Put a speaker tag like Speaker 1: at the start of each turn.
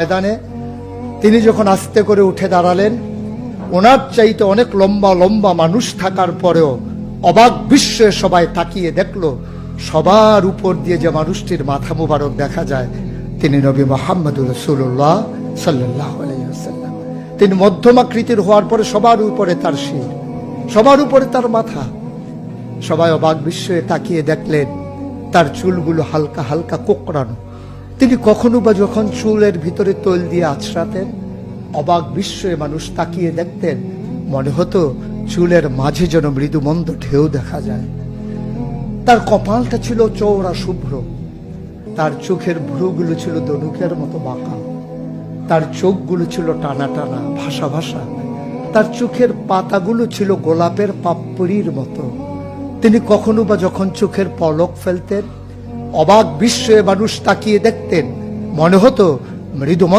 Speaker 1: ময়দানে তিনি যখন আস্তে করে উঠে দাঁড়ালেন, ওনার চাইতে অনেক লম্বা লম্বা মানুষ থাকার পরেও অবাক বিস্ময়ে সবাই তাকিয়ে দেখলো সবার উপর দিয়ে যে মানুষটির মাথা মুবারক দেখা যায় তিনি নবী মুহাম্মদুর রাসূলুল্লাহ সাল্লাল্লাহু আলাইহি ওয়াসাল্লাম। তিনি মধ্যমাকৃতির হওয়ার পরে সবার উপরে তার শির, সবার উপরে তার মাথা। সবাই অবাক বিস্ময়ে তাকিয়ে দেখলেন তার চুলগুলো হালকা হালকা কোঁকড়ানো। তিনি কখনো বা যখন চুলের ভিতরে তৈল দিয়ে আছড়াতেন, অবাক বিস্ময়ে মানুষ তাকিয়ে দেখতেন, মনে হতো চুলের মাঝে যেন মৃদুমন্দ ঢেউ দেখা যায়। তার কপালটা ছিল চওড়া শুভ্র, তার চোখের ভ্রুগুলো ছিল ধনুকের মতো বাঁকা, তার চোখগুলো ছিল টানা টানা ভাসা ভাসা, তার চোখের পাতাগুলো ছিল গোলাপের পাপড়ির মতো। তিনি কখনো বা যখন চোখের পলক ফেলতেন, অবাক বিস্ময়ে মানুষ তাকিয়ে দেখতেন, মনে হতো মৃদু